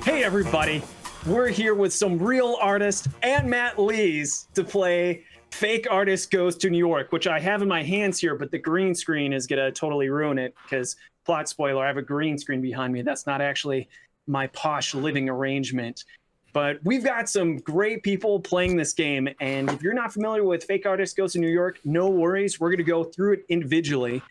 Hey everybody, we're here with some real artists and Matt Lees to play Fake Artist Goes to New York, which I have in my hands here, but the green screen is gonna totally ruin it because, plot spoiler, I have a green screen behind me. That's not actually my posh living arrangement. But we've got some great people playing this game, and if you're not familiar with Fake Artist Goes to New York, no worries, we're gonna go through it individually.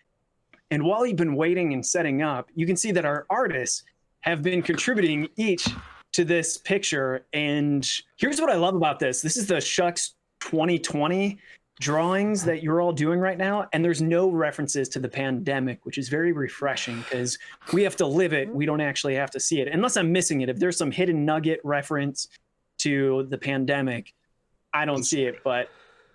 And while you've been waiting and setting up, you can see that our artists have been contributing each to this picture. And here's what I love about this. This is the AwSHUX 2020 drawings that you're all doing right now. And there's no references to the pandemic, which is very refreshing because we have to live it. We don't actually have to see it. Unless I'm missing it. If there's some hidden nugget reference to the pandemic, I don't see it. But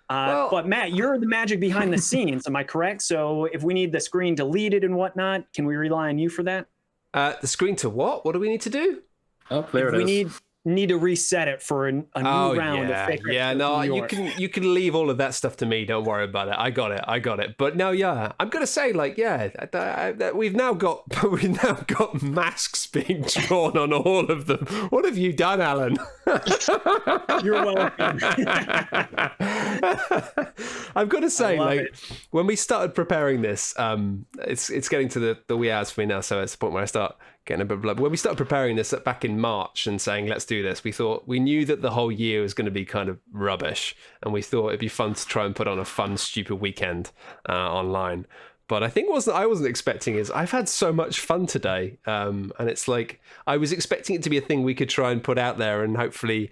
Matt, you're the magic behind the scenes. Am I correct? So if we need the screen deleted and whatnot, can we rely on you for that? The screen to what? What do we need to do? Oh, there it is. We need to reset it for a new round of Fake Yeah, no, you can leave all of that stuff to me. Don't worry about it. I got it. But no, yeah, I'm gonna say, like, we've now got masks being drawn on all of them. What have you done, Alan? You're welcome. I've got to say, like, when we started preparing this, it's getting to the wee hours for me now, so it's the point where I start getting a bit of blood. When we started preparing this back in March and saying, let's do this, we knew that the whole year was going to be kind of rubbish, and we thought it'd be fun to try and put on a fun, stupid weekend online. But I think I wasn't expecting is I've had so much fun today, and it's like I was expecting it to be a thing we could try and put out there and hopefully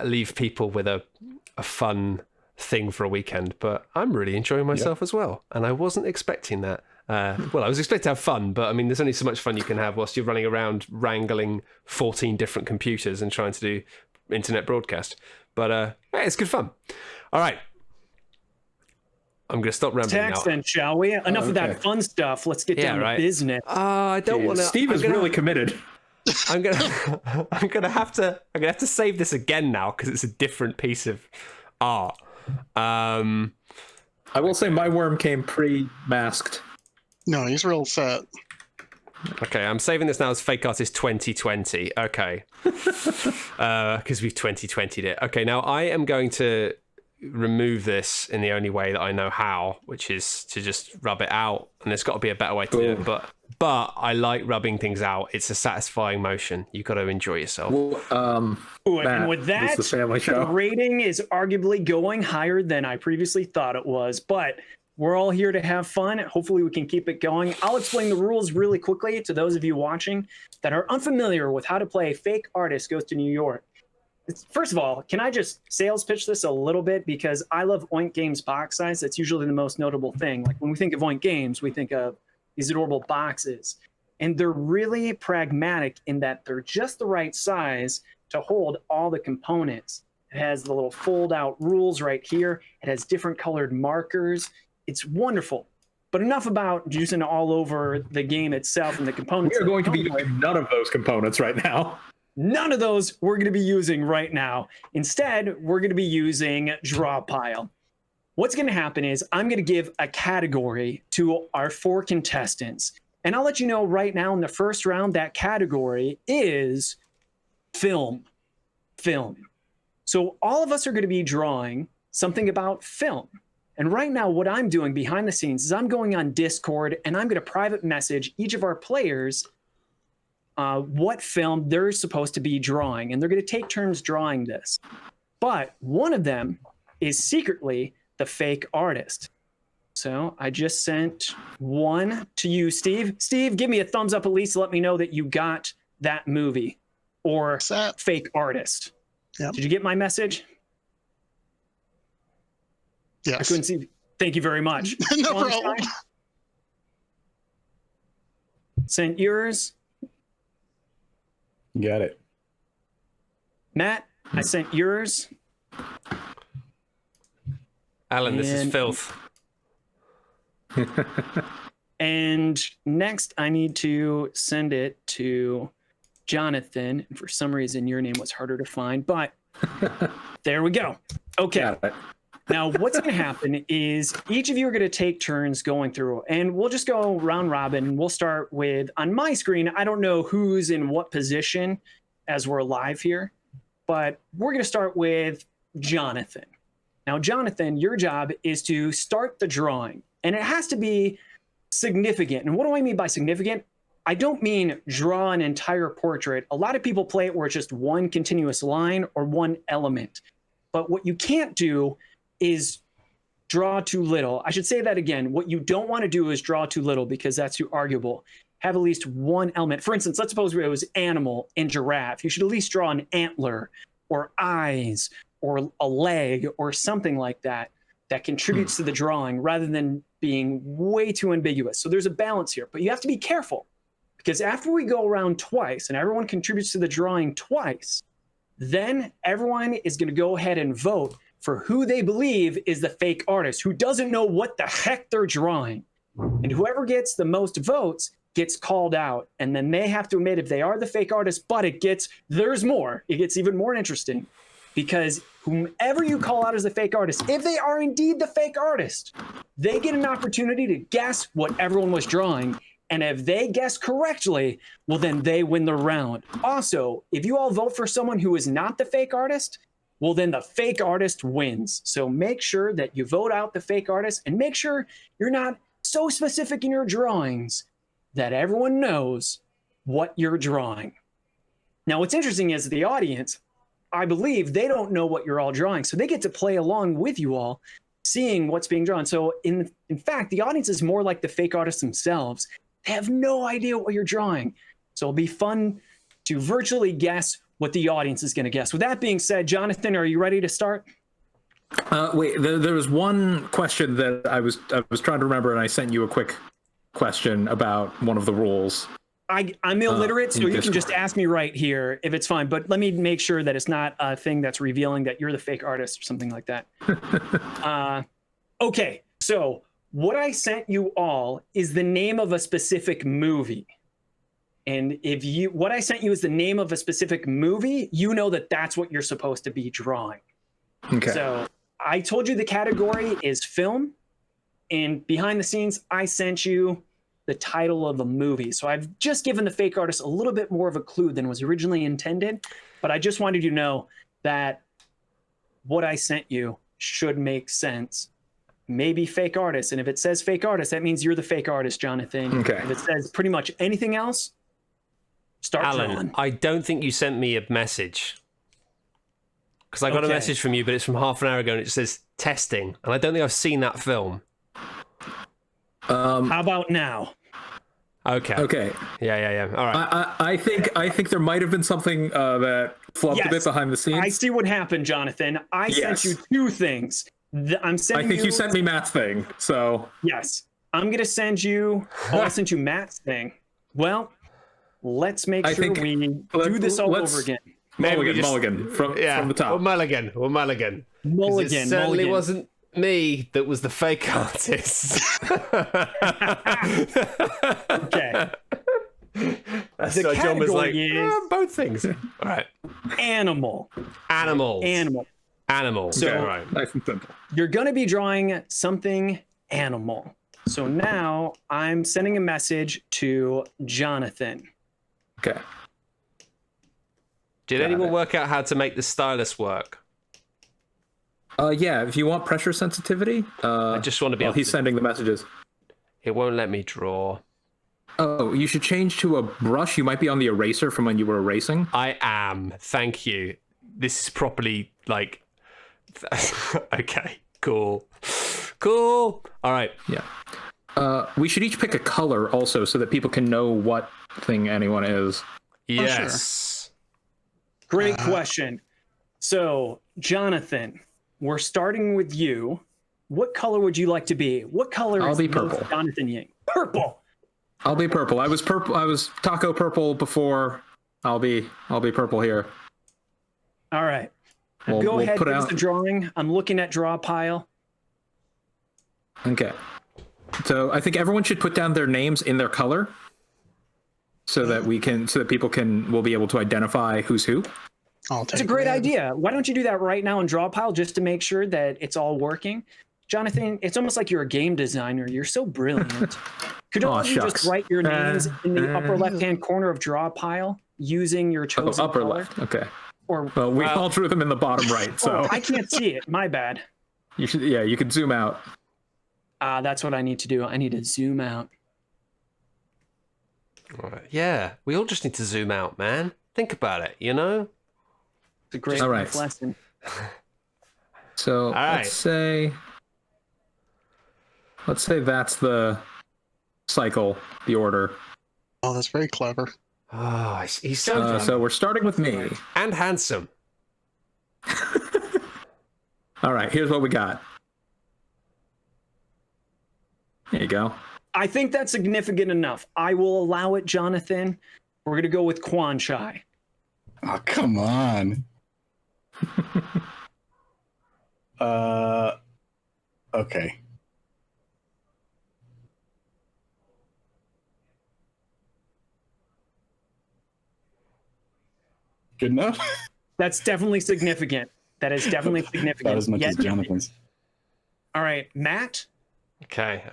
leave people with a fun thing for a weekend. But I'm really enjoying myself as well, and I wasn't expecting that. Well, I was expecting to have fun, but I mean, there's only so much fun you can have whilst you're running around wrangling 14 different computers and trying to do internet broadcast. But it's good fun. All right. I'm going to stop rambling now. Then, shall we? Enough of that fun stuff. Let's get down to business. I don't want to. Steve is really committed. I'm gonna have to save this again now because it's a different piece of art. I will say my worm came pre-masked. No, he's real fat. Okay, I'm saving this now as Fake Artist 2020. Okay, because we've 2020'd it. Okay, now I am going to remove this in the only way that I know how, which is to just rub it out, and there's got to be a better way to do it. But I like rubbing things out. It's a satisfying motion. You got to enjoy yourself. Matt, and with that, the rating is arguably going higher than I previously thought it was, but we're all here to have fun. Hopefully we can keep it going. I'll explain the rules really quickly to those of you watching that are unfamiliar with how to play Fake Artist Goes to New York. First of all, can I just sales pitch this a little bit? Because I love Oink Games box size. That's usually the most notable thing. Like when we think of Oink Games, we think of these adorable boxes. And they're really pragmatic in that they're just the right size to hold all the components. It has the little fold out rules right here. It has different colored markers. It's wonderful. But enough about juicing all over the game itself and the components. We are going to be using none of those components right now. None of those we're going to be using right now. Instead, we're going to be using Draw Pile. What's going to happen is I'm going to give a category to our 4 contestants. And I'll let you know right now in the first round, that category is film. So all of us are going to be drawing something about film. And right now, what I'm doing behind the scenes is I'm going on Discord and I'm going to private message each of our players what film they're supposed to be drawing. And they're going to take turns drawing this. But one of them is secretly the fake artist. So I just sent one to you, Steve. Steve, give me a thumbs up at least to let me know that you got that movie or fake artist. Yep. Did you get my message? Yes. I couldn't see. Thank you very much. No problem. Sent yours. Got it. Matt, I sent yours. Alan, this is filth. And next, I need to send it to Jonathan. And for some reason, your name was harder to find, but there we go. Okay. Now, what's going to happen is each of you are going to take turns going through, and we'll just go round robin. And we'll start with, on my screen, I don't know who's in what position as we're live here, but we're going to start with Jonathan. Now, Jonathan, your job is to start the drawing, and it has to be significant. And what do I mean by significant? I don't mean draw an entire portrait. A lot of people play it where it's just one continuous line or one element. But what you can't do is draw too little. I should say that again. What you don't want to do is draw too little, because that's too arguable. Have at least one element. For instance, let's suppose it was animal and giraffe. You should at least draw an antler or eyes or a leg or something like that that contributes to the drawing, rather than being way too ambiguous. So there's a balance here, but you have to be careful, because after we go around twice and everyone contributes to the drawing twice, then everyone is going to go ahead and vote for who they believe is the fake artist, who doesn't know what the heck they're drawing. And whoever gets the most votes gets called out. And then they have to admit if they are the fake artist, but there's more. It gets even more interesting, because whomever you call out as the fake artist, if they are indeed the fake artist, they get an opportunity to guess what everyone was drawing. And if they guess correctly, well, then they win the round. Also, if you all vote for someone who is not the fake artist, well, then the fake artist wins. So make sure that you vote out the fake artist, and make sure you're not so specific in your drawings that everyone knows what you're drawing. Now, what's interesting is the audience, I believe they don't know what you're all drawing, so they get to play along with you all, seeing what's being drawn. So in fact, the audience is more like the fake artists themselves. They have no idea what you're drawing. So it'll be fun to virtually guess what the audience is going to guess. With that being said, Jonathan, are you ready to start? Wait, there was one question that I was trying to remember, and I sent you a quick question about one of the rules. I'm illiterate, so you can just ask me right here if it's fine. But let me make sure that it's not a thing that's revealing that you're the fake artist or something like that. Okay, so what I sent you all is the name of a specific movie. And if what I sent you is the name of a specific movie, you know that that's what you're supposed to be drawing. Okay. So I told you the category is film, and behind the scenes, I sent you the title of the movie. So I've just given the fake artist a little bit more of a clue than was originally intended, but I just wanted you to know that what I sent you should make sense. Maybe fake artist, and if it says fake artist, that means you're the fake artist, Jonathan. Okay. If it says pretty much anything else, start Alan, drawing. I don't think you sent me a message, because I got a message from you, but it's from half an hour ago, and it just says testing, and I don't think I've seen that film. How about now? Okay. Okay. Yeah. All right. I think there might have been something that flubbed a bit behind the scenes. I see what happened, Jonathan. I sent you two things. I'm sending I think you sent me Matt's thing, so... Yes. I'm going to send you... Oh, I sent you Matt's thing. Well, let's make sure we do this all over again. Mulligan from the top. Or Mulligan. Mulligan. It certainly wasn't me that was the fake artist. Okay. That's the what John was like, is both things. All right. Animal. Animals. So Okay, all right. Nice and simple. you're going to be drawing something animal. So now I'm sending a message to Jonathan. Okay. Did anyone work out how to make the stylus work? Yeah, if you want pressure sensitivity, I just want to be able he's to... sending the messages. It won't let me draw. Oh, you should change to a brush. You might be on the eraser from when you were erasing. I am. Thank you. This is properly like... Okay, cool. All right. Yeah. We should each pick a color also so that people can know what thing anyone is. Yes. Great question. So, Jonathan, we're starting with you. What color would you like to be? What color I'll is be the most purple. Jonathan Ying? Purple. I'll be purple. I was taco purple before. I'll be purple here. All right. We'll Go ahead, put give us out- the drawing. I'm looking at draw pile. Okay. So I think everyone should put down their names in their color so that people will be able to identify who's who. I'll It's take a great red. idea. Why don't you do that right now in draw pile just to make sure that it's all working? Jonathan, it's almost like you're a game designer. You're so brilliant. Could all of you AwSHUX. just write your names in the upper left-hand corner of draw pile using your chosen upper color? left. Okay. Or Well, we all drew them in the bottom right, so I can't see it. My bad. you should. Yeah, you could zoom out. That's what I need to do. I need to zoom out. All right. Yeah, we all just need to zoom out, man. Think about it, you know? It's a great All life right. lesson. So right. let's say that's the cycle, the order. Oh, that's very clever. Oh, he's so So we're starting with me. and handsome. All right, here's what we got. There you go. I think that's significant enough. I will allow it, Jonathan. We're going to go with Quan Chai. Oh, come on. Okay. Good enough? That's definitely significant. That is definitely significant. About as much Yet- as Jonathan's. All right, Matt. Okay.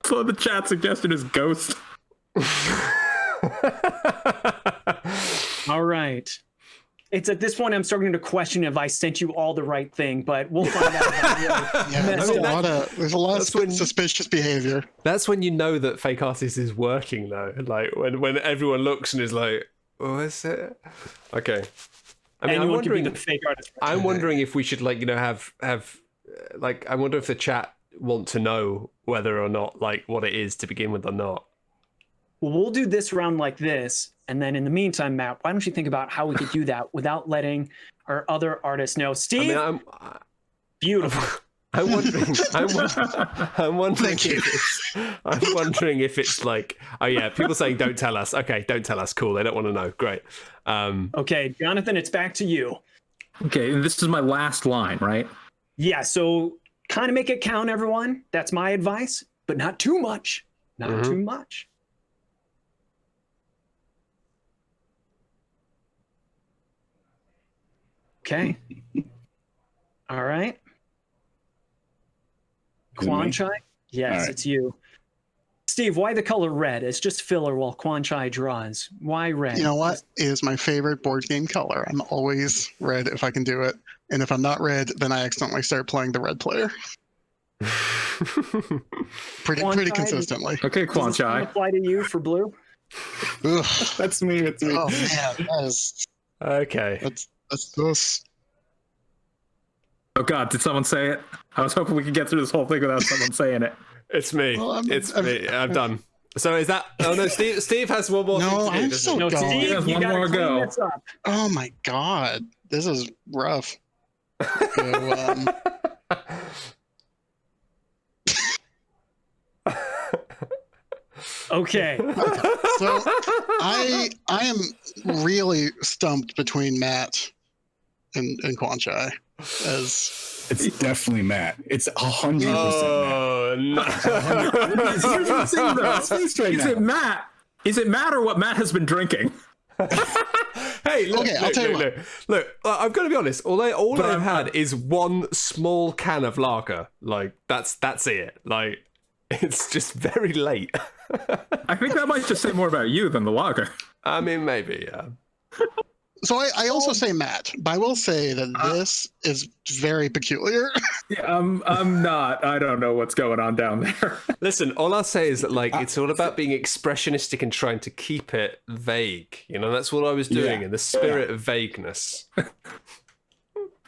So the chat suggestion is ghost. All right. It's at this point I'm starting to question if I sent you all the right thing, but we'll find out. Yeah, there's a lot of suspicious behavior. That's when you know that fake artist is working, though. Like when everyone looks and is like, "Oh, is it?" Okay. I mean, Anyone can be the fake artist. I'm wondering if we should, like, you know, have like, I wonder if the chat want to know whether or not, like, what it is to begin with or not. Well, we'll do this round like this, and then in the meantime, Matt, why don't you think about how we could do that without letting our other artists know? Steve, I mean, beautiful. I'm wondering. I'm wondering. I'm wondering if it's like, oh yeah, people saying don't tell us. Okay, don't tell us. Cool. They don't want to know. Great. Okay, Jonathan, it's back to you. Okay, and this is my last line, right? Yeah, so kind of make it count, everyone. That's my advice, but not too much. Not too much. Okay. All right. Is it me? Quan Chai? Yes, All right. it's you. Steve, why the color red? It's just filler while Quan Chai draws. Why red? You know what is my favorite board game color? I'm always red if I can do it. And if I'm not red, then I accidentally start playing the red player. Pretty Quan Chai, consistently. Okay, Does Quan this one Chai. apply to you for blue? Ugh. That's me. It's me. Oh man, Okay. that's this. Oh God, did someone say it? I was hoping we could get through this whole thing without someone saying it. It's me. Well, It's me. I'm done. So is that? Oh no, Steve has one more. No, thing to do, I'm doesn't still he? No, going. Steve, Yes, you one gotta more clean go. this up. Oh my god, this is rough. So, Okay. so I am really stumped between Matt and Quan Chai as It's definitely Matt. It's 100% Matt. Oh no! Here's the thing, though. Is it Matt or what Matt has been drinking? Hey, look, Okay, I'll tell you look, I've got to be honest. All I've had is one small can of lager. Like that's it. Like it's just very late. I think that might just say more about you than the lager. I mean, maybe, yeah. so I also say Matt, but I will say that this is very peculiar. Yeah, I'm not. I don't know what's going on down there. Listen, all I'll say is that, like, it's all about being expressionistic and trying to keep it vague. You know, that's what I was doing in the spirit of vagueness.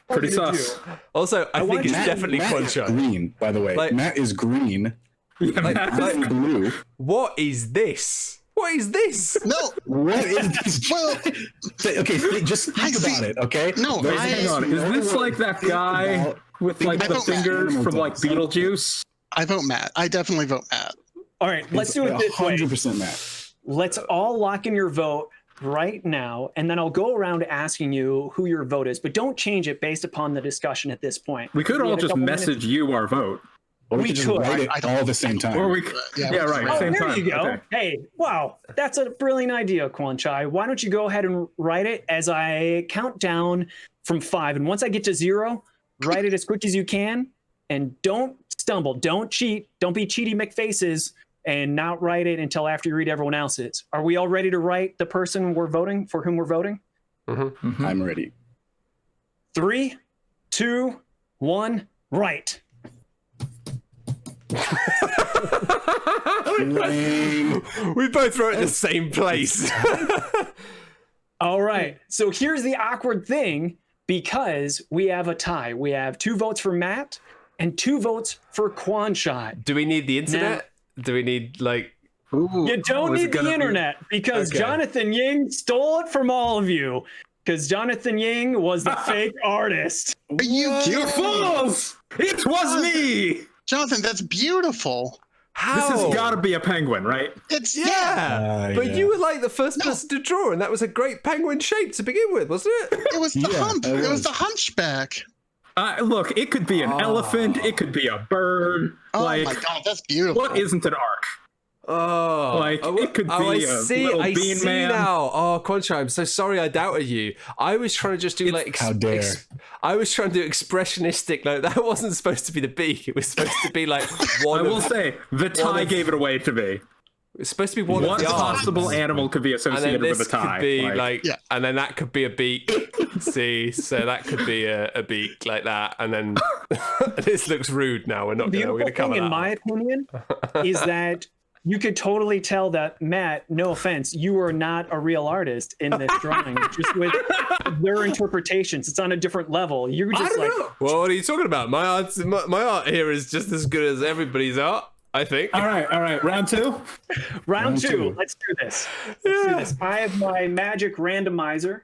Pretty sus. Also, I think it's definitely Matt is Cruncher. green, by the way. Like- Matt is green. Yeah, Matt is- I'm blue. What is this? What is this? No, What is this? well, Okay, just think see- about it, okay? No, There's Hang on. Is this like that guy with like I the vote Matt. fingers from like Beetlejuice? I vote Matt. I definitely vote Matt. All right, let's do it this way. 100% Matt. Let's all lock in your vote right now, and then I'll go around asking you who your vote is, but don't change it based upon the discussion at this point. We could We all had a just couple message minutes. you our vote. Or we We could just could. write it all at the same time. Or we, Yeah, yeah, right. Oh, Same there time. you go. Okay. Hey, wow, that's a brilliant idea, Quan Chai. Why don't you go ahead and write it as I count down from 5, and once I get to 0, write it as quick as you can, and don't stumble, don't cheat, don't be cheaty McFaces, and not write it until after you read everyone else's. Are we all ready to write the person we're voting for, whom we're voting? I'm ready. 3, 2, 1, write. Lame. We both wrote in the same place. All right. So here's the awkward thing, because we have a tie. We have 2 votes for Matt and 2 votes for Quan Chai. Do we need the internet? Do we need like? Ooh, You don't is it need the gonna be- internet because Okay. Jonathan Ying stole it from all of you. Because Jonathan Ying was the fake artist. Are you You kidding? fools! It was me. Jonathan, that's beautiful. How? This has got to be a penguin, right? It's Yeah, but yeah. you were like the first person to draw, and that was a great penguin shape to begin with, wasn't it? It was the Yeah, hump. it It was was. the hunchback. Look, it could be an elephant. It could be a bird. Oh like, my god, that's beautiful. what isn't an arc? Oh, Like, it could I be a see. little I bean see man. now. Oh, Concha, I'm so sorry. I doubted you. I was trying to just do like. How dare. I was trying to do expressionistic. Like that wasn't supposed to be the beak. It was supposed to be like one. I will say, the tie of- gave it away to me. It was supposed to be one What of the arms. possible animal could be And then associated with this a tie? could be like, Yeah. and then that could be a beak. See, so that could be a beak like that, and then this looks rude. Now we're not Beautiful gonna cover thing, in that. my opinion, is that you could totally tell that Matt, no offense, you are not a real artist in this drawing. Just with their interpretations, it's on a different level. You're just like, Well, what are you talking about? My art here is just as good as everybody's art, I think. all right. Round 2. round two. two. Let's do this. Let's do this. I have my magic randomizer.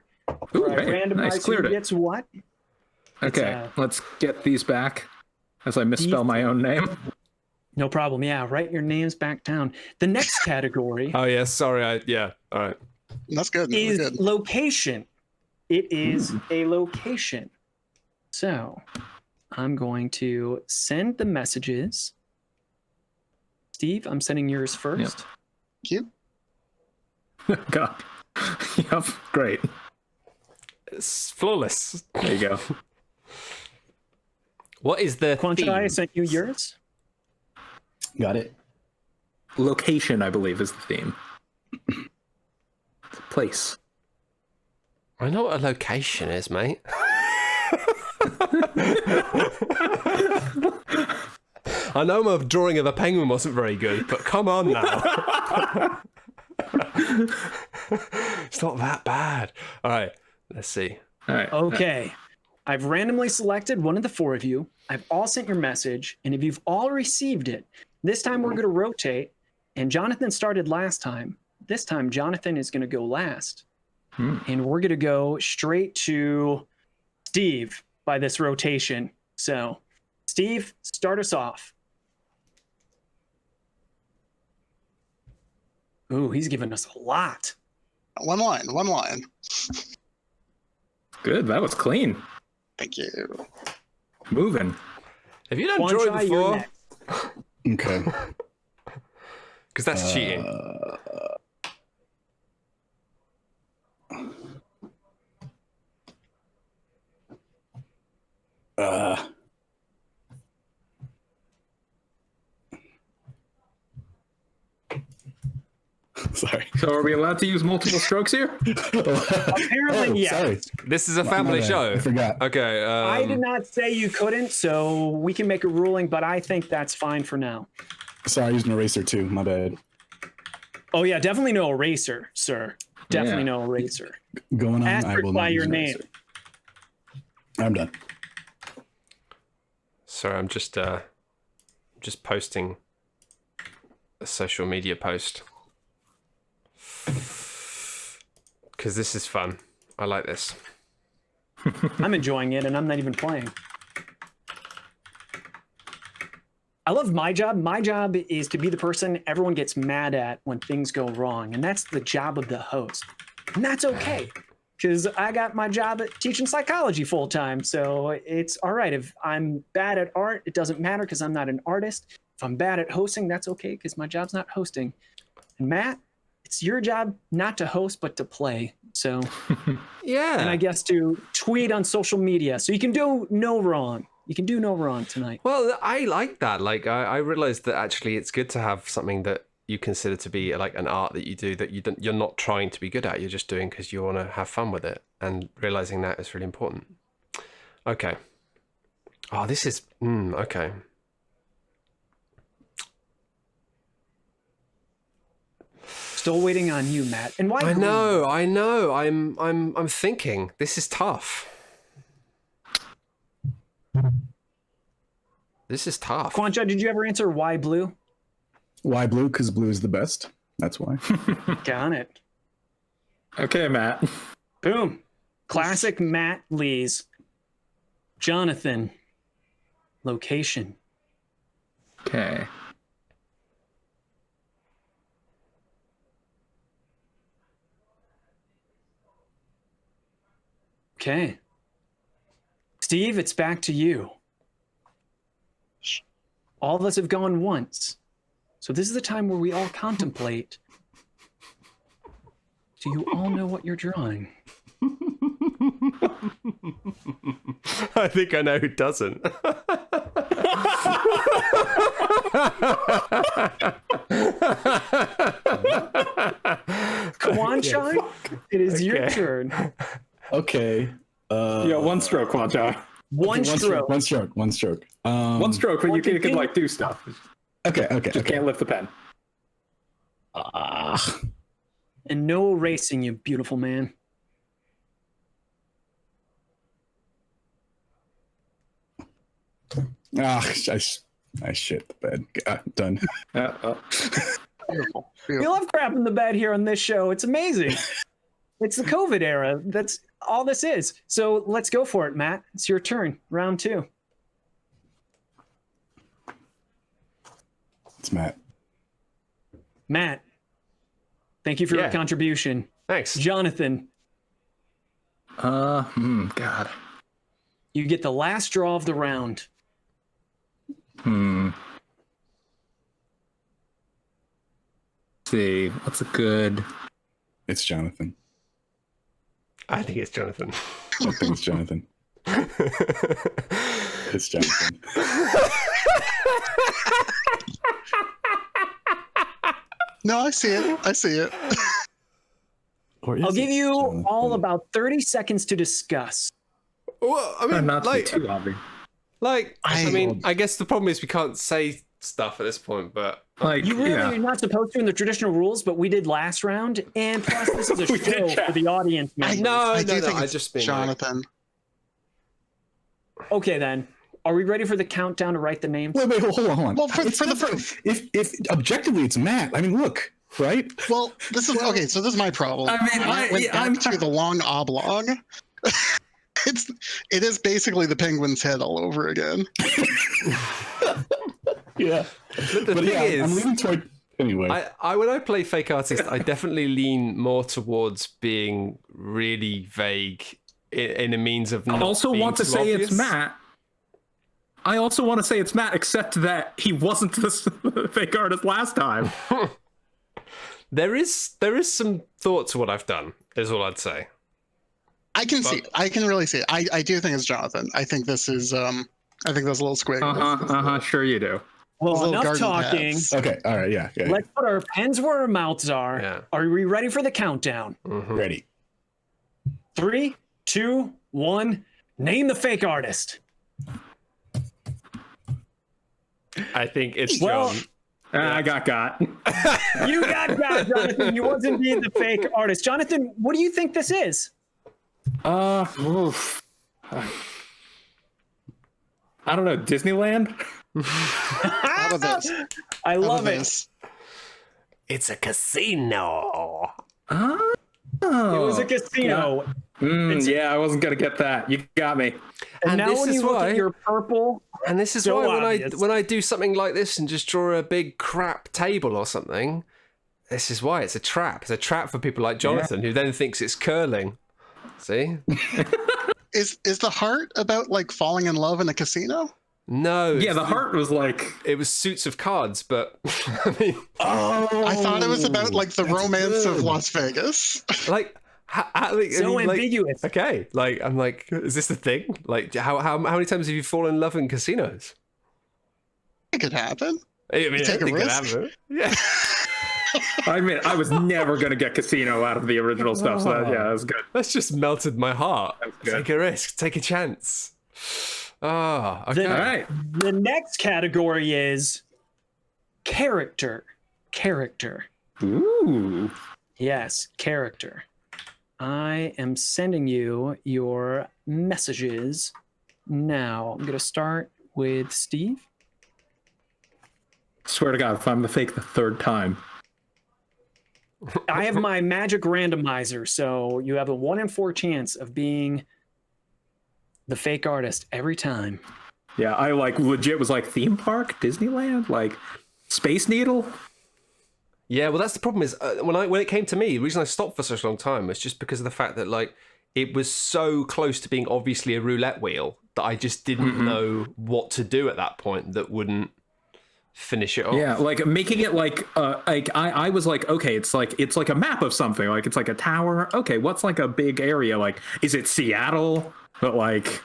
Ooh, I hey, randomize nice, who cleared it. gets what. Okay, let's get these back as I misspell my own name. No problem. Yeah, write your names back down. The next category Oh yeah, sorry. Yeah, all right. That's good. That's is good. location. It is a location. So I'm going to send the messages. Steve, I'm sending yours first. Thank you. God. Yep, great. It's flawless. There you go. What is the Quan Chai, I theme? sent you yours. Got it. Location, I believe, is the theme. It's a place. I know what a location is, mate. I know my drawing of a penguin wasn't very good, but come on now. It's not that bad. All right, let's see. All right. Okay. I've randomly selected one of the 4 of you. I've all sent your message, and if you've all received it, this time we're going to rotate. And Jonathan started last time. This time, Jonathan is going to go last. And we're going to go straight to Steve by this rotation. So, Steve, start us off. Ooh, he's giving us a lot. One line. Good, that was clean. Thank you. Moving. Have you done Quan drawing Chai, you're before? next. Okay. Because that's cheating. Sorry. So are we allowed to use multiple strokes here? Apparently, yes. Sorry. This is a family My bad. show. I forgot. Okay. I did not say you couldn't, so we can make a ruling, but I think that's fine for now. Sorry, I used an eraser too. My bad. Oh yeah, definitely no eraser, sir. Definitely Yeah. no eraser. Going on. I Asterisk will by not your use an name. eraser. I'm done. Sorry, I'm just posting a social media post. Because this is fun. I like this. I'm enjoying it, and I'm not even playing. I love my job. My job is to be the person everyone gets mad at when things go wrong, and that's the job of the host. And that's okay. because I got my job at teaching psychology full time. So it's all right. If I'm bad at art, it doesn't matter because I'm not an artist. If I'm bad at hosting, that's okay because my job's not hosting. And Matt, it's your job not to host, but to play. So Yeah. and I guess to tweet on social media. So you can do no wrong. You can do no wrong tonight. Well, I like that. Like, I realized that actually it's good to have something that you consider to be like an art that you do that you're not trying to be good at. You're just doing because you want to have fun with it, and realizing that is really important. Okay. Oh, this is okay. Still waiting on you, Matt. And why? I know. I'm thinking this is tough. This is tough. Quancha, did you ever answer why blue? Why blue? Because blue is the best. That's why. Got it. Okay, Matt. Boom. Classic Matt Lees. Jonathan. Location. Okay. Okay. Steve, it's back to you. All of us have gone once. So this is the time where we all contemplate. Do you all know what you're drawing? I think I know who doesn't. Quancha, it is your turn. Okay. Yeah, one stroke, Quancha. One stroke. One stroke. One stroke. One stroke, but you can like do stuff. Okay. Just can't lift the pen. And no erasing, you beautiful man. I shit the bed. Done. Beautiful. We love crap in the bed here on this show. It's amazing. It's the COVID era. That's all this is. So let's go for it, Matt. It's your turn. Round 2. It's Matt. Matt, thank you for your contribution. Thanks. Jonathan, God. you get the last draw of the round. Let's see. What's a good... It's Jonathan. I think it's Jonathan. I think it's Jonathan. It's Jonathan. No, I see it. I see it. I'll give you all about 30 seconds to discuss. Well, I mean, not to like, be too obvious. like, I mean, I guess the problem is we can't say stuff at this point, but Like, You really are not supposed to in the traditional rules, but we did last round. And plus, this is a show for the audience. I members. think I it's just mean Jonathan. Okay, then. Are we ready for the countdown to write the names? Wait, hold on. Well, for the if objectively it's Matt, I mean, look, right? well, this is okay. So this is my problem. I mean, I went back to the long oblong. It is basically the penguin's head all over again. Yeah. But the thing is, I'm leaning toward anyway. I when I play fake artist, I definitely lean more towards being really vague in a means of not I also being want to too say obvious. it's Matt. I also want to say it's Matt, except that he wasn't the fake artist last time. There is some thought to what I've done, is all I'd say. I can see it. I can really see it. I do think it's Jonathan. I think this is I think that's a little squig. Sure you do. Well, Those little enough garden talking. paths. Okay, all right, yeah. Let's put our pens where our mouths are. Yeah. Are we ready for the countdown? Ready. 3, 2, 1. Name the fake artist. I think it's Well, John. I got. You got Jonathan. You was indeed the fake artist. Jonathan, what do you think this is? Oof. I don't know. Disneyland? How about this? I How love about it. this? It's a casino. Oh. It was a casino. Yeah, I wasn't gonna get that. You got me. And now this when is you look why- at your purple, And this is So why obvious. when I do something like this and just draw a big crap table or something, this is why it's a trap. It's a trap for people like Jonathan who then thinks it's curling. See? Is the heart about like falling in love in a casino? No. Yeah, the heart was like It was suits of cards, but I mean, I thought it was about like the romance of good. Las Vegas. like, So ambiguous. Okay, like I'm like, is this the thing? Like, how many times have you fallen in love in casinos? It could happen. I mean, take a anything could risk. happen. Yeah. I mean, I was never gonna get Casino out of the original stuff, so that was good. That's just melted my heart. good. Take a risk, take a chance. Ah, okay. All right. The next category is character. Character. Ooh. Yes, character. I am sending you your messages now. I'm going to start with Steve. Swear to God, if I'm the fake the third time. I have my magic randomizer, so you have a 1 in 4 chance of being the fake artist every time. Yeah, I like legit was like theme park, Disneyland, like Space Needle. Yeah, well, that's the problem is when it came to me, the reason I stopped for such a long time was just because of the fact that like it was so close to being obviously a roulette wheel that I just didn't know what to do at that point that wouldn't finish it off. Yeah, like making it like I was like, okay, it's like a map of something, like it's like a tower. Okay, what's like a big area? Like, is it Seattle? But like,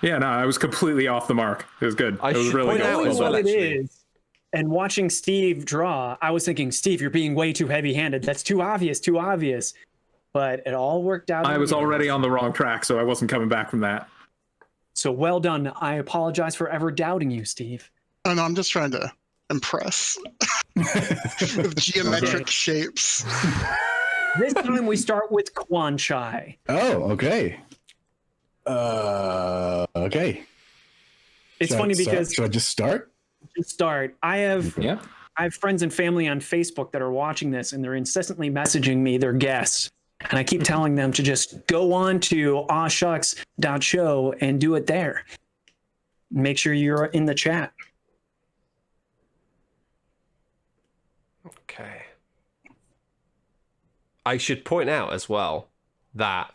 yeah, no, I was completely off the mark. It was good. It was really point out good. as well, What it actually. is. And watching Steve draw, I was thinking, Steve, you're being way too heavy-handed. That's too obvious, too obvious. But it all worked out. I in was the end. already on the wrong track, so I wasn't coming back from that. So well done. I apologize for ever doubting you, Steve. Oh no, I'm just trying to impress with geometric shapes. This time we start with Quan Chai. Oh, okay. Okay. It's Should I funny start- because should I just start? to start, I have Yeah. friends and family on Facebook that are watching this, and they're incessantly messaging me their guests. And I keep telling them to just go on to AwSHUX.show and do it there. Make sure you're in the chat. Okay. I should point out as well that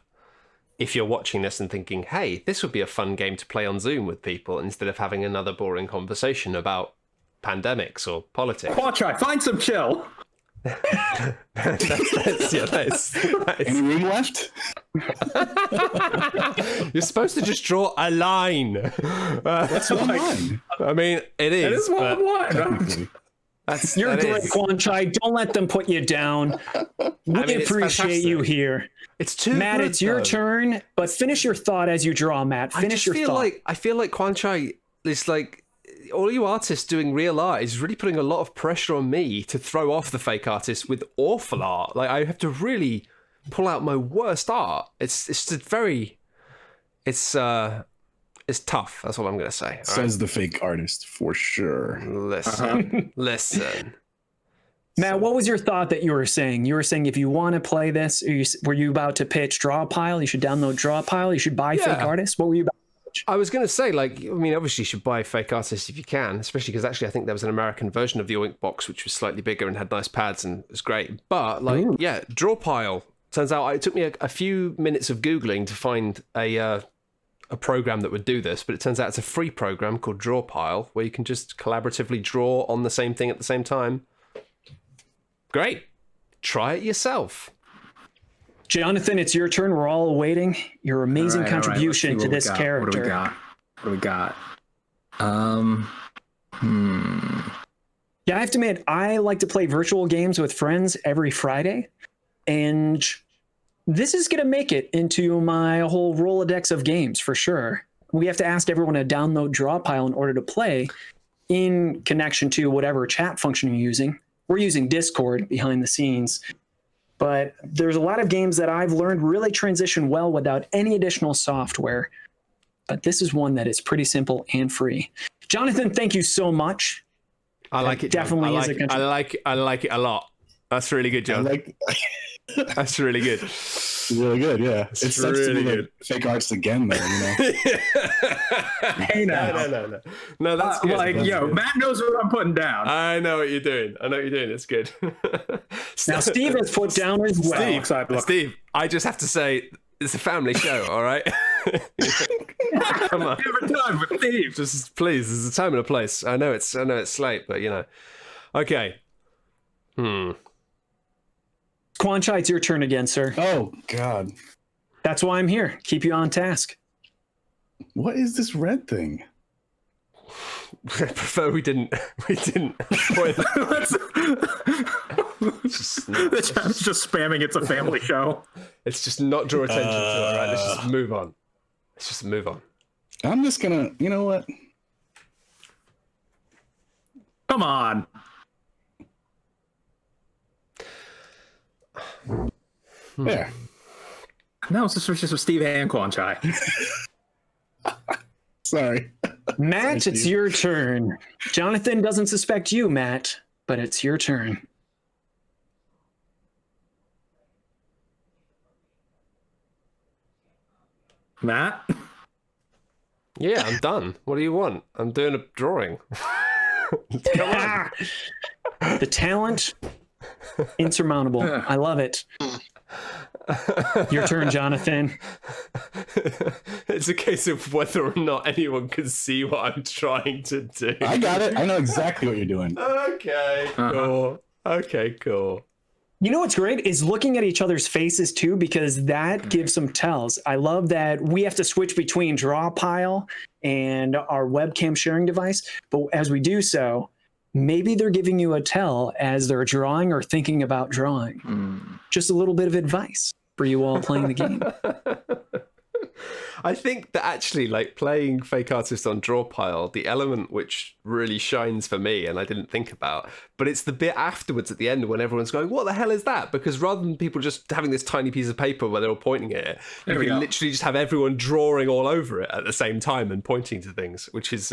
if you're watching this and thinking, hey, this would be a fun game to play on Zoom with people instead of having another boring conversation about pandemics or politics. Quatchai, find some chill. Any room left? You're supposed to just draw a line. That's one line. I mean, it is. It is but one line. Technically. You're that great, is- Quan Chai. Don't let them put you down. We mean, it's appreciate you fantastic. here. It's too Matt, good, it's your though. turn, but finish your thought as you draw, Matt. Finish your thought. I feel like Quan Chai is like all you artists doing real art is really putting a lot of pressure on me to throw off the fake artists with awful art. Like I have to really pull out my worst art. It's just it's tough. That's all I'm gonna say. All right? Says the fake artist for sure. Listen, listen. Matt, what was your thought that you were saying? You were saying if you want to play this, were you about to pitch Draw a Pile? You should download Draw a Pile. You should buy fake artists. What were you about? I was going to say, like, I mean, obviously you should buy fake artists if you can, especially because actually I think there was an American version of the Oink box which was slightly bigger and had nice pads and was great. But like, yeah, Draw Pile. Turns out it took me a few minutes of Googling to find a program that would do this, but it turns out it's a free program called Draw Pile where you can just collaboratively draw on the same thing at the same time. Great. Try it yourself. Jonathan, it's your turn. We're all awaiting your amazing contribution to this character. What do we got? Yeah, I have to admit, I like to play virtual games with friends every Friday, and this is going to make it into my whole Rolodex of games for sure. We have to ask everyone to download Drawpile in order to play in connection to whatever chat function you're using. We're using Discord behind the scenes, but there's a lot of games that I've learned really transition well without any additional software. But this is one that is pretty simple and free. Jonathan, thank you so much. I like it. Definitely I is a like, I like it a lot. That's really good, I John. like That's really good. really good, yeah. It sucks to really be good. fake arts again, though, you know. Hey now. No, that's good. Like, yo, Matt knows what I'm putting down. I know what you're doing. It's good. Now, Steve has put down as well. Steve, I just have to say, It's a family show, all right? Come on. Every time with Steve. Just please, there's a time and a place. I know it's late, but you know. Okay. Quanchai, it's your turn again, sir. Oh God. That's why I'm here. Keep you on task. What is this red thing? I prefer we didn't spoil The chat's just spamming. It's a family show. Let's just not draw attention to it, all right? Let's just move on. I'm just gonna. You know what? Come on. There. No, it's just with Steve and Quanchai. Sorry. Matt, it's your turn. Jonathan doesn't suspect you, Matt, but it's your turn. Matt? Yeah, I'm done. What do you want? I'm doing a drawing. Ah! The talent, insurmountable. I love it. Your turn, Jonathan. It's a case of whether or not anyone can see what I'm trying to do. I got it. I know exactly what you're doing. Okay, cool. Okay, cool. You know what's great is looking at each other's faces too, because that gives some tells. I love that we have to switch between draw pile and our webcam sharing device. But as we do so, maybe they're giving you a tell as they're drawing or thinking about drawing. Just a little bit of advice for you all playing the game. I think that actually, like, playing Fake Artist on Draw Pile, the element which really shines for me, and I didn't think about, but it's the bit afterwards at the end when everyone's going, what the hell is that? Because rather than people just having this tiny piece of paper where they're all pointing at it, you can literally just have everyone drawing all over it at the same time and pointing to things, which is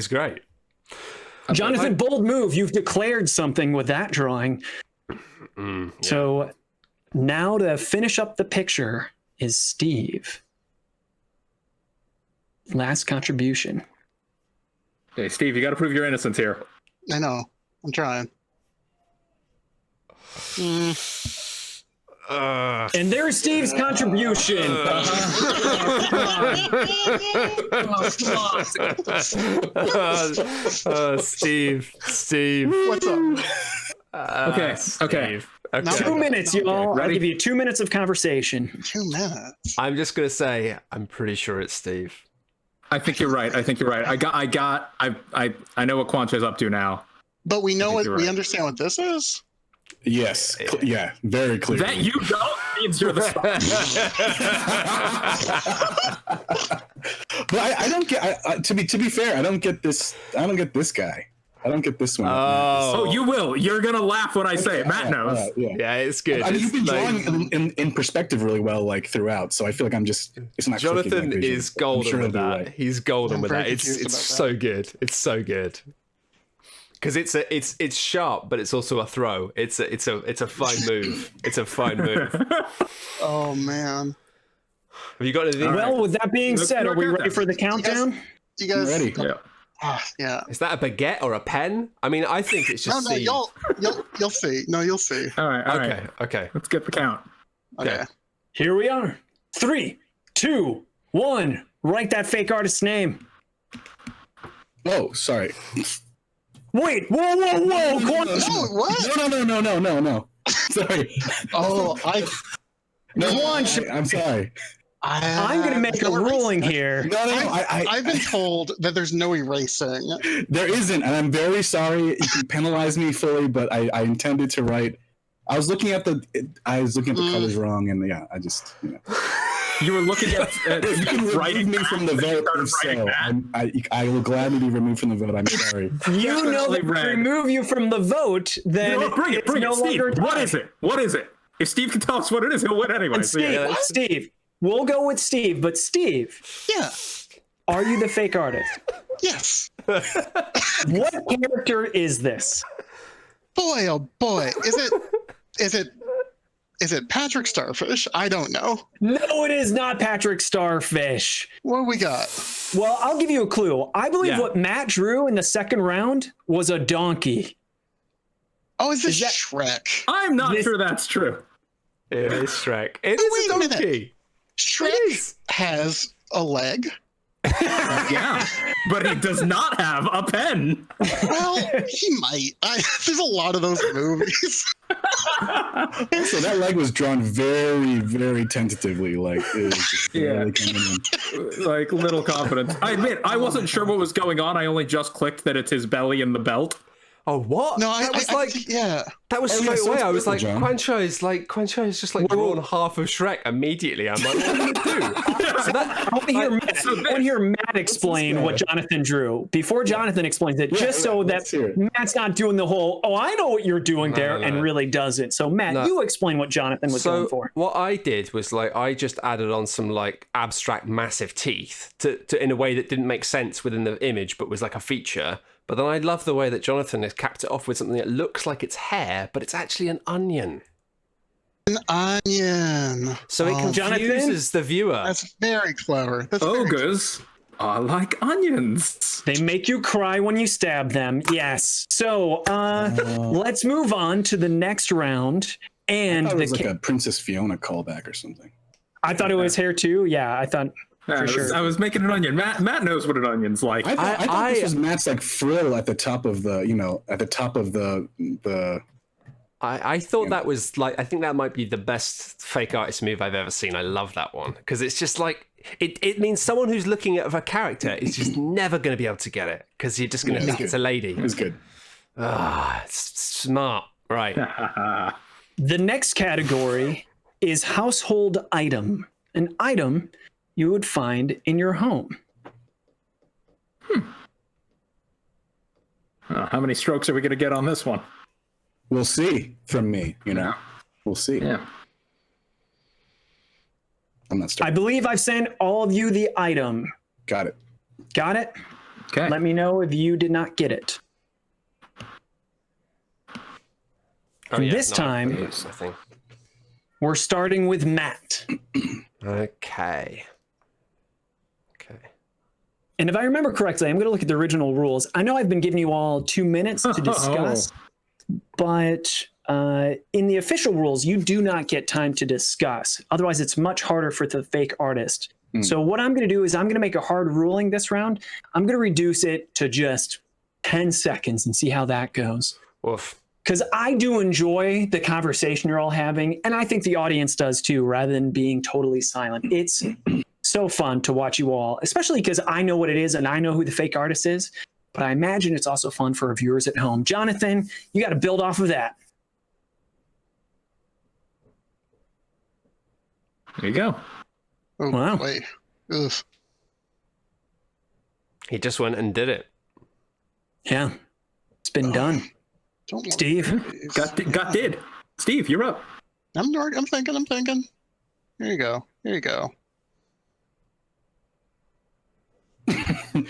great. Jonathan, bold move. You've declared something with that drawing. Yeah. So now to finish up the picture is Steve. Last contribution. Hey, Steve, you got to prove your innocence here. I know. I'm trying. And there's Steve's contribution. Steve. What's up? Okay. Steve. Okay. 2 minutes, y'all. Ready? I'll give you 2 minutes of conversation. 2 minutes. I'm just gonna say I'm pretty sure it's Steve. I think you're right. I know what Quanchai's up to now. But we know think what you're we right. understand what this is. Yes. Yeah. Very clear. That you don't means you're the star. But I don't get. To be fair, I don't get this. I don't get this guy. I don't get this one. Oh, you will. You're gonna laugh when I say it. Matt knows. Yeah, it's good. I mean, you've been It's drawing in perspective really well, like throughout. So I feel like I'm just. It's not. clicking Jonathan my vision. is I'm golden sure with he'll be that. right. He's golden I'm with very that. It's confused about so good. It's so good. Because it's sharp, but it's also a throw. It's a fine move. It's a fine move. Oh man. Have you got anything? Well, with that being Let's said, do are our we ready countdown. for the countdown? You guys Ready? Yeah. Yeah. Is that a baguette or a pen? I mean, I think it's No, just no, C. you'll see. No, you'll see. All right. All right. Okay. Let's get the count. Okay. Here we are. 3, 2, 1. Write that fake artist's name. Oh, sorry. Wait, whoa. Oh, what? No. Sorry. Oh, I'm sorry. I'm going to make a ruling here. No. I've been told that there's no erasing. There isn't, and I'm very sorry. You can penalize me fully, but I intended to write. I was looking at the colors wrong, and yeah, I just You were looking at you can remove me from the vote. If so, I will gladly be removed from the vote. I'm sorry. You know that if we remove you from the vote, then Bring it, no Steve. longer What tied. is it? What is it? If Steve can tell us what it is, he'll win anyway. And So, yeah. Steve, we'll go with Steve. But Steve, Yeah. are you the fake artist? Yes. What character is this? Boy, oh boy. Is it Patrick Starfish? I don't know. No, it is not Patrick Starfish. What we got? Well, I'll give you a clue. I believe Yeah. what Matt drew in the second round was a donkey. Oh, is this Is that- Shrek? I'm not sure that's true. It is Shrek. It Oh, is wait a a minute. donkey. Shrek has a leg. Yeah, but he does not have a pen. Well, he might. There's a lot of those movies. So that leg was drawn very, very tentatively. Like, it was barely coming in. Like little confidence. I admit, I wasn't sure what was going on. I only just clicked that it's his belly and the belt. Oh, what? No, that was like, yeah. That was Oh, straight yeah, so away. it's I was like, John. Quancho's just like drawn half of Shrek immediately. I'm like, what are you gonna do? So that, I want to hear Matt explain what Jonathan drew before Jonathan explains it, just so that Matt's not doing the whole, oh, I know what you're doing there, and really does it. So, Matt, you explain what Jonathan was going for. What I did was like, I just added on some like abstract massive teeth to in a way that didn't make sense within the image, but was like a feature. But then I love the way that Jonathan has capped it off with something that looks like it's hair, but it's actually an onion. An onion. So it confuses the viewer. That's very clever. Ogres are like onions. They make you cry when you stab them. Yes. So let's move on to the next round. And I thought it was like a Princess Fiona callback or something. I thought it was hair too. Yeah, I thought. For sure. I was making an onion. Matt knows what an onion's like. I thought this was Matt's like frill at the top of the, at the top of the. I thought that was like, I think that might be the best fake artist move I've ever seen. I love that one because it's just like, it means someone who's looking at a character is just never going to be able to get it because you're just going to think it's a lady. It was good. It's smart. Right. The next category is household item. An item you would find in your home. How many strokes are we going to get on this one? We'll see from me, We'll see. Yeah. I'm not starting. I believe I've sent all of you the item. Got it. Got it? Okay. Let me know if you did not get it. This time, I think. we're starting with Matt. Okay. And if I remember correctly, I'm going to look at the original rules. I know I've been giving you all 2 minutes to discuss, but in the official rules, you do not get time to discuss. Otherwise, it's much harder for the fake artist. So what I'm going to do is I'm going to make a hard ruling this round. I'm going to reduce it to just 10 seconds and see how that goes. Woof. Because I do enjoy the conversation you're all having, and I think the audience does too, rather than being totally silent. It's so fun to watch you all, especially because I know what it is and I know who the fake artist is, but I imagine it's also fun for our viewers at home. Jonathan, you got to build off of that. There you go. Oh, Wow. wait. Ugh. He just went and did it. Yeah, it's been done. Don't worry, Steve? please. Got did. Steve, you're up. I'm thinking. Here you go. Huh?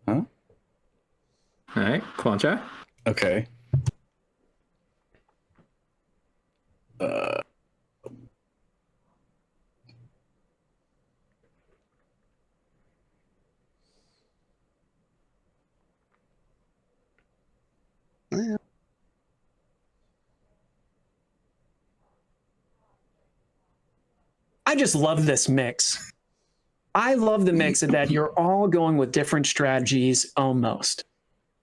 All right, Quancha. Okay. Yeah. I just love this mix. I love the mix of that you're all going with different strategies almost.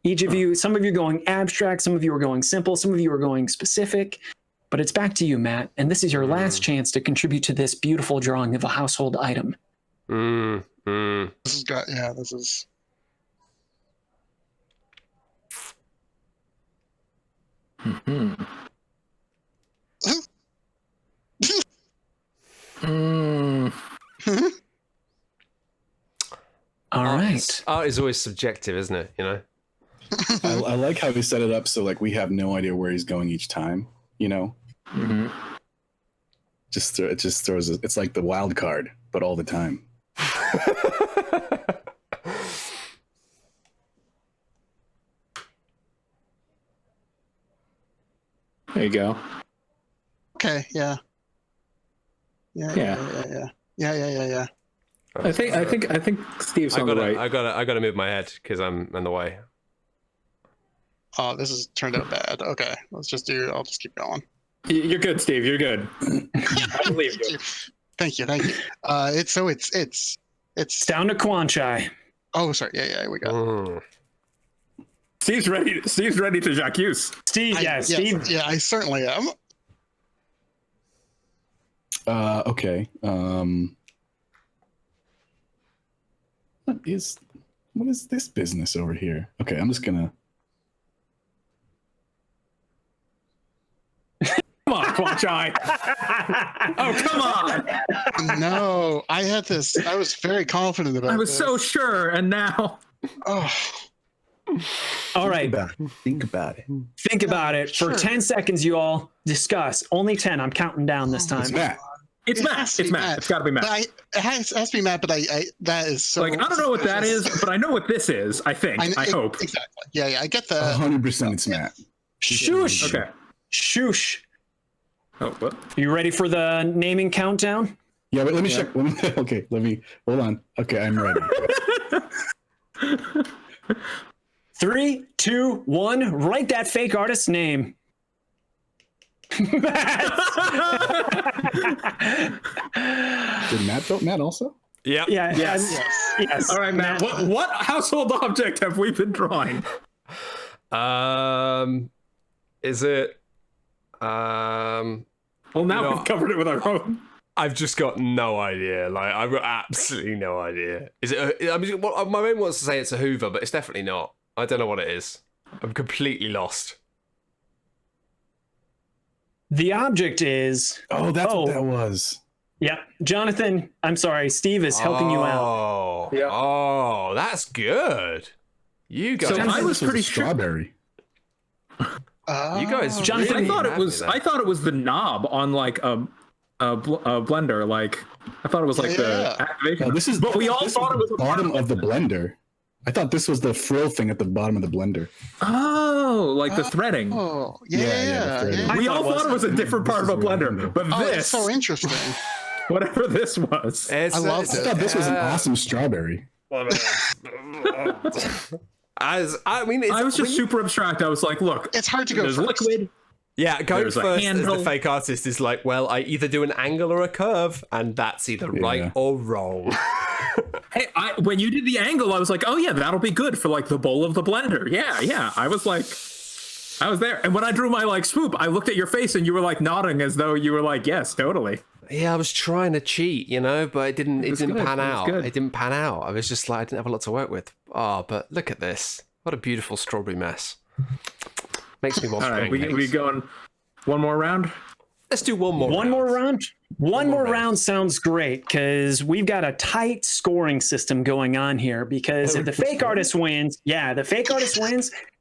Each of you, some of you are going abstract, some of you are going simple, some of you are going specific, but it's back to you, Matt. And this is your last chance to contribute to this beautiful drawing of a household item. This is got, yeah, this is. All right. Art is always subjective, isn't it? You know. I like how he set it up so like we have no idea where he's going each time. Mm-hmm. It just throws. It's like the wild card, but all the time. There you go. Okay, yeah. Yeah. I think Steve's on the right. I gotta move my head because I'm in the way. Oh, this has turned out bad. Okay, I'll just keep going. You're good, Steve. You're good. I believe you. Thank you. It's down to Quan-Chi. Oh, sorry. Yeah, we go. Mm. Steve's ready to Jacques. Steve, Steve. Yeah, I certainly am. Okay. What is this business over here? Okay, I'm just gonna. Come on, Quan-Chi. Oh, come on. No, I had this. I was very confident about. I was this. so sure, and now. Oh, All right. Think about it. Think about it for Sure. 10 seconds. You all discuss. Only 10. I'm counting down this time. It's Matt. It's It Matt. has to It's be Matt. Matt. It's got to be Matt. but it has to be Matt. But I that is so. Like, I don't know what that is, but I know what this is. I think. I hope. Exactly. Yeah. I get the. 100% it's Matt. Shoosh. Okay. Shoosh. Oh, what? You ready for the naming countdown? Yeah, but let me check. Okay, hold on. Okay, I'm ready. 3, 2, 1. Write that fake artist's name. Did Matt vote Matt also? Yep. Yeah. Yes. Yes. All right, Matt. What household object have we been drawing? Is it? Well, now No. we've covered it with our own. I've just got no idea. Like, I've got absolutely no idea. Is it? I mean, my brain wants to say it's a Hoover, but it's definitely not. I don't know what it is. I'm completely lost. The object is. Oh, that's what that was. Yeah. Jonathan, I'm sorry. Steve is helping you out. Oh, Yeah. oh, that's good. You guys, So Jonathan, I was this pretty a sure- strawberry. you guys. Jonathan, really I thought it have me was. there. I thought it was the knob on like a blender. Like I thought it was like the Yeah. activation. No, this is. But we all this thought is it was the a part bottom of the blender. I thought this was the frill thing at the bottom of the blender. Oh, like the threading. Oh, Yeah, yeah. the I We thought all it was. thought it was a different part of a This is really blender, random. but Oh, this, it's so interesting. whatever this was, It's- I loved it's- it. I thought this was an awesome strawberry. As I mean, it's, I was just when you- super abstract. I was like, look, It's hard to go there's first. liquid. Yeah, going There's a first as the handle. fake artist is like, well, I either do an angle or a curve, and that's either right or wrong. Hey, when you did the angle, I was like, oh yeah, that'll be good for like the bowl of the blender. Yeah. I was like, I was there. And when I drew my like swoop, I looked at your face and you were like nodding as though you were like, yes, totally. Yeah, I was trying to cheat, but it didn't. It didn't good. pan It was out. good. It didn't pan out. I was just like, I didn't have a lot to work with. Oh, but look at this! What a beautiful strawberry mess. Makes me want. All right, we pancakes. going one more round. Let's do one more. One more round? One more round. round sounds great because we've got a tight scoring system going on here because if the fake artist wins,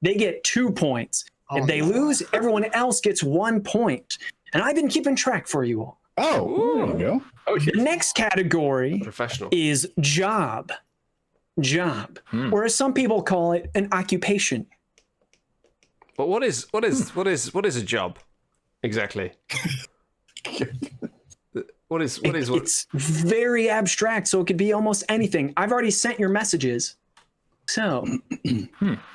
they get 2 points. If they lose, everyone else gets 1 point. And I've been keeping track for you all. Oh, there you go. The next category Professional. is job. Or as some people call it, an occupation. But what is a job exactly? What is It's very abstract, so it could be almost anything. I've already sent your messages. So,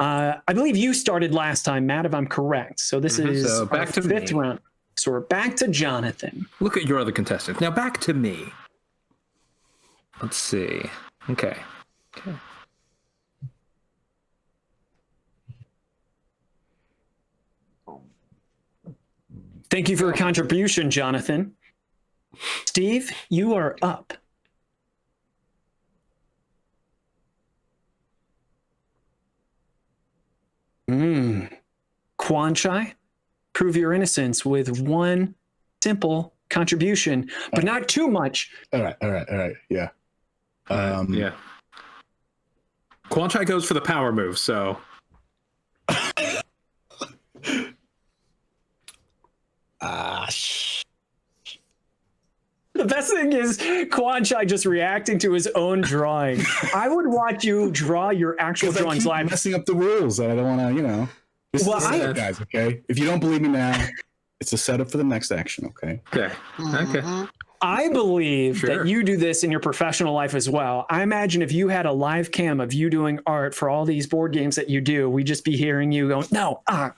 I believe you started last time, Matt, if I'm correct. So this is So back our to fifth me. round. So we're back to Jonathan. Look at your other contestants. Now back to me. Let's see. Okay. Thank you for your contribution, Jonathan. Steve, you are up. Quan-Chi, prove your innocence with one simple contribution, but not too much. All right. Yeah. Yeah. Quan-Chi goes for the power move, so The best thing is Quan-Chi just reacting to his own drawing. I would watch you draw your actual Because I drawings keep live. messing up the rules. I don't want to, This Well, is the setup, guys. Okay. If you don't believe me now, it's a setup for the next action. Okay. okay. Okay. I believe Sure. that you do this in your professional life as well. I imagine if you had a live cam of you doing art for all these board games that you do, we'd just be hearing you going, no, God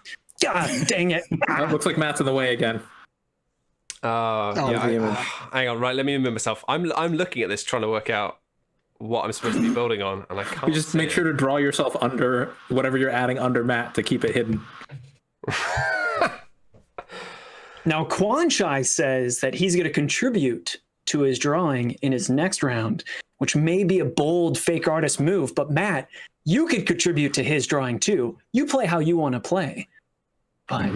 dang it. Oh, looks like Matt's in the way again. Oh, Oh, yeah. the image. Hang on, right. Let me remember myself. I'm looking at this, trying to work out what I'm supposed to be building on, and I can't. You just see make it. sure to draw yourself under whatever you're adding under Matt to keep it hidden. Now, Quan Chai says that he's going to contribute to his drawing in his next round, which may be a bold fake artist move. But Matt, you could contribute to his drawing too. You play how you want to play. But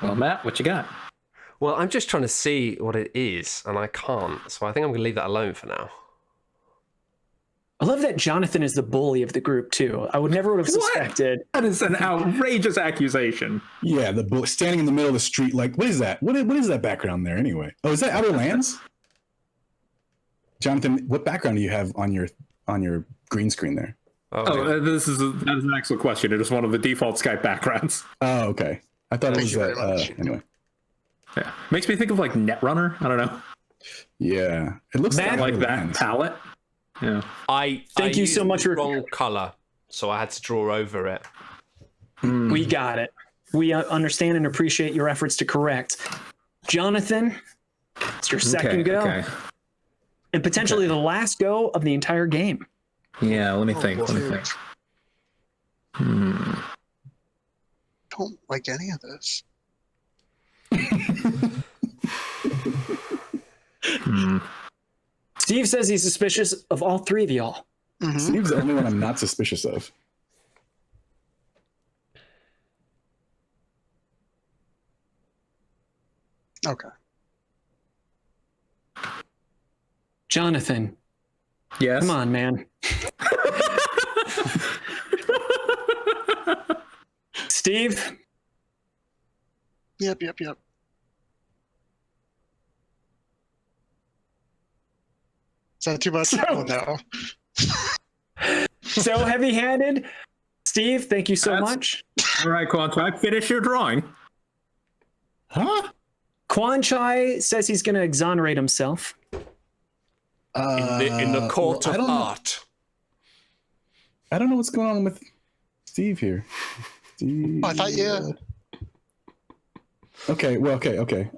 Well, Matt, what you got? Well, I'm just trying to see what it is, and I can't. So I think I'm going to leave that alone for now. I love that Jonathan is the bully of the group too. I would never would have suspected. That is an outrageous accusation. Yeah, the book standing in the middle of the street. Like, what is that? What is that background there anyway? Oh, is that Outer Lands? Jonathan, what background do you have on your green screen there? Oh, that is an excellent question. It is one of the default Skype backgrounds. Oh, okay. I thought it was Thank you very much. anyway. Yeah, makes me think of like Netrunner. I don't know, Yeah, it looks Matt, like Outer that Lands. palette. Yeah. Thank you so much for for- wrong color, so I had to draw over it. We got it. We understand and appreciate your efforts to correct. Jonathan, it's your second go. Okay. And potentially the last go of the entire game. Yeah. Let me think. Let me shoot. think. Don't like any of this. Steve says he's suspicious of all three of y'all. Mhm. Steve's the only one I'm not suspicious of. Okay. Jonathan, Yes. come on, man. Steve, Yep. Is that too much? Oh, no. so heavy-handed. Steve, thank you so That's- much. All right, Quantai, finish your drawing. Huh? Quan Chai says he's going to exonerate himself. In the court well, of art. I don't know what's going on with Steve here. Steve, Oh, I thought you. Okay. Well. Okay.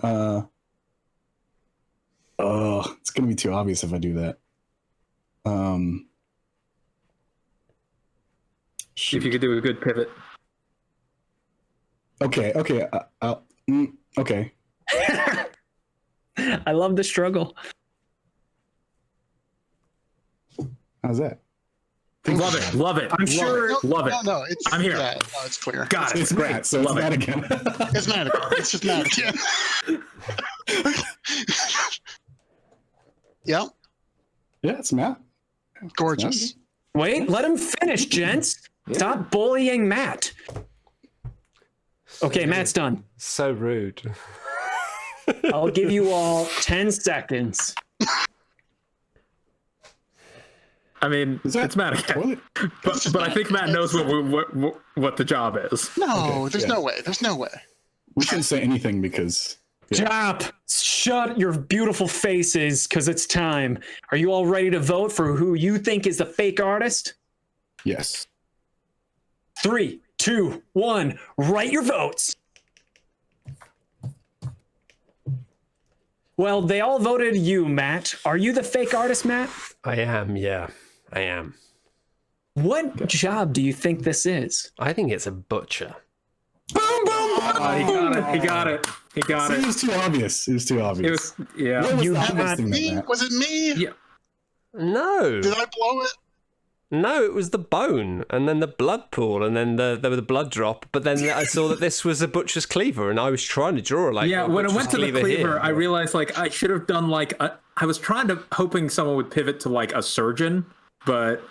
Oh, it's gonna be too obvious if I do that. If you could do a good pivot. Okay. Okay. I love the struggle. How's that? Love it. Love it. I'm sure. No, Love it. No, it's. I'm here. Yeah, no, it's clear. Got it. It's Matt, so it's Love it. Matt again. It's not again. It's just not again. Yep. Yeah, it's Matt. Gorgeous. Wait, let him finish, gents. Stop bullying Matt. Okay, Matt's done. So rude. I'll give you all 10 seconds. I mean, Is that it's Matt again. toilet? But I think Matt knows what the job is. No, Okay, there's yeah. no way. There's no way. We shouldn't say anything because Stop. Shut your beautiful faces, because it's time. Are you all ready to vote for who you think is the fake artist? yes. 3, 2, 1. Write your votes. Well, they all voted you, Matt. Are you the fake artist, Matt? I am, yeah. I am. What job do you think this is? I think it's a butcher. He got it. He got See, it. it was too obvious. It was too It obvious. was, yeah. What was You the got obvious thing Me? that Was it me? Yeah. No. Did I blow it? No, it was the bone, and then the blood pool, and then there was the blood drop. But then I saw that this was a butcher's cleaver, and I was trying to draw like Yeah, a when I butcher's went to the cleaver cleaver, here. I realized like I should have done like I was hoping someone would pivot to like a surgeon, but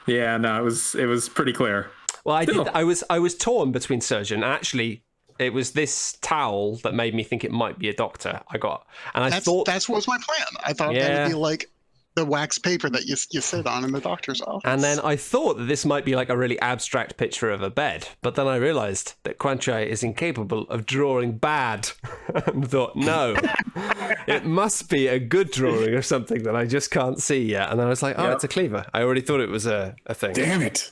yeah, no, it was pretty clear. Well, I Still. did. I was torn between surgeon. And actually, it was this towel that made me think it might be a doctor. I got, and I thought That's what was my plan. I thought that Yeah. would be like the wax paper that you sit on in the doctor's office. And then I thought that this might be like a really abstract picture of a bed, but then I realized that Quanchai is incapable of drawing bad, and thought, no, it must be a good drawing of something that I just can't see yet. And then I was like, oh, Yep. it's a cleaver. I already thought it was a thing. Damn it.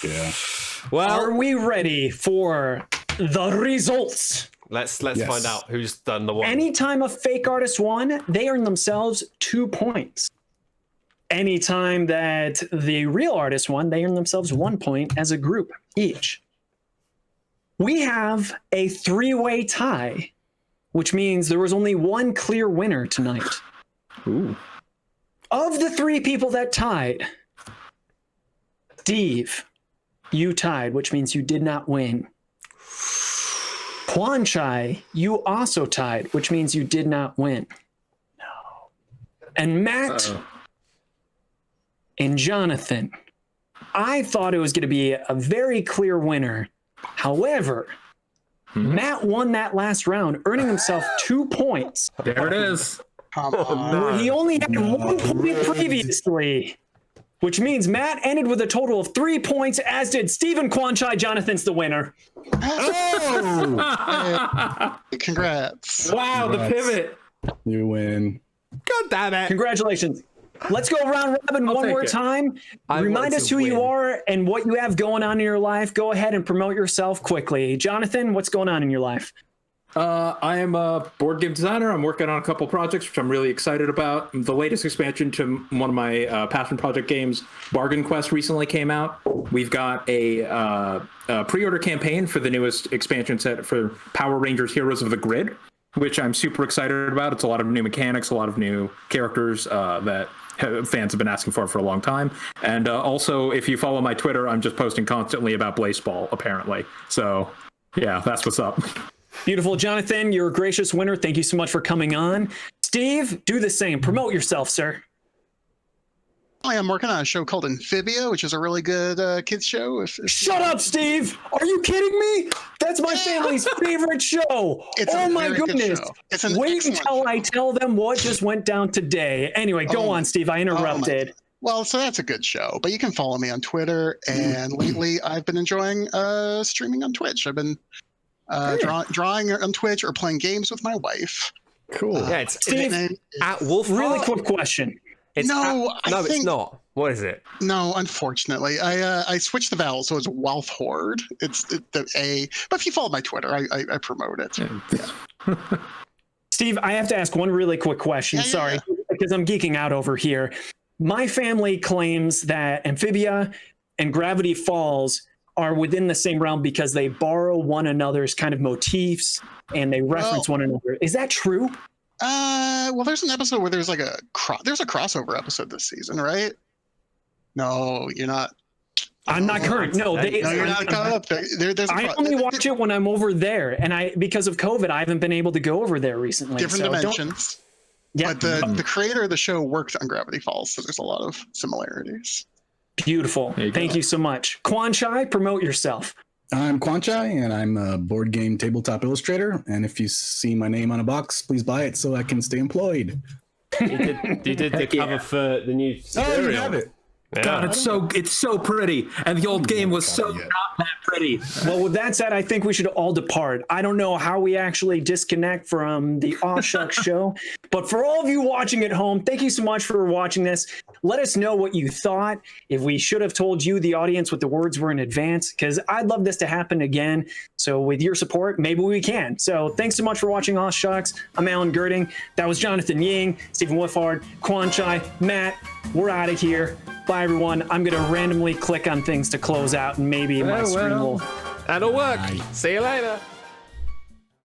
Yeah. Are Well, we ready for the results? Let's Yes. find out who's done the one. Anytime a fake artist won, they earn themselves 2 points. Anytime that the real artist won, they earn themselves 1 point as a group each. We have a 3-way tie, which means there was only one clear winner tonight. Ooh. Of the 3 people that tied, Steve, you tied, which means you did not win. Kwanchai, you also tied, which means you did not win. No. And Matt and Jonathan, I thought it was going to be a very clear winner. However, Matt won that last round, earning himself 2 points. There it is. Come on. Where he only had 1 point previously, which means Matt ended with a total of 3 points, as did Stephen Kwanchai. Jonathan's the winner. Oh! Congrats. Wow, the pivot. You win. God damn it. Congratulations. Let's go round robin one take more it. time. I Remind want us to who you win. are and what you have going on in your life. Go ahead and promote yourself quickly. Jonathan, what's going on in your life? I am a board game designer. I'm working on a couple projects, which I'm really excited about. The latest expansion to one of my passion project games, Bargain Quest, recently came out. We've got a pre-order campaign for the newest expansion set for Power Rangers Heroes of the Grid, which I'm super excited about. It's a lot of new mechanics, a lot of new characters that fans have been asking for a long time. And also, if you follow my Twitter, I'm just posting constantly about Blaseball, apparently. So, yeah, that's what's up. Beautiful. Jonathan, you're a gracious winner. Thank you so much for coming on. Steve, do the same. Promote yourself, sir. I am working on a show called Amphibia, which is a really good kids show. Shut up, Steve. Are you kidding me? That's my family's favorite show. It's Oh a my very good goodness. show. It's an Wait excellent until I show. tell them what just went down today. Anyway, go on, Steve. I interrupted. Well, so that's a good show, but you can follow me on Twitter. And lately, I've been enjoying streaming on Twitch. I've been drawing on Twitch or playing games with my wife. Cool. Yeah, it's Steve, at Wolf. Really quick question. It's it's not. What is it? No, unfortunately, I switched the vowel, so it's Wolf Horde. It's the A. But if you follow my Twitter, I promote it. Steve, I have to ask one really quick question. Yeah. Sorry, because I'm geeking out over here. My family claims that Amphibia and Gravity Falls are within the same realm because they borrow one another's kind of motifs and they reference one another. Is that true? Well, there's an episode where there's like there's a crossover episode this season, right? No, you're not. I'm not current. No, You're not caught up. I only watch it when I'm over there, and because of COVID, I haven't been able to go over there recently. Different so dimensions. Yeah, But the creator of the show worked on Gravity Falls, so there's a lot of similarities. beautiful. Thank you so much. Kwanchai, promote yourself. I'm Kwanchai, and I'm a board game tabletop illustrator. And if you see my name on a box, please buy it so I can stay employed. You did the cover for the new Oh, you have it. Yeah. God, it's so pretty, and the old game was so not that pretty. Well, with that said, I think we should all depart. I don't know how we actually disconnect from the AwSHUX show, but for all of you watching at home, thank you so much for watching this. Let us know what you thought. If we should have told you, the audience, what the words were in advance, because I'd love this to happen again. So with your support, maybe we can. So thanks so much for watching AwSHUX. I'm Alan Girding. That was Jonathan Ying, Stephen Wolfhard, Kwanchai, Matt. We're out of here. Bye, everyone. I'm going to randomly click on things to close out, and maybe my screen will... That'll work. See you later.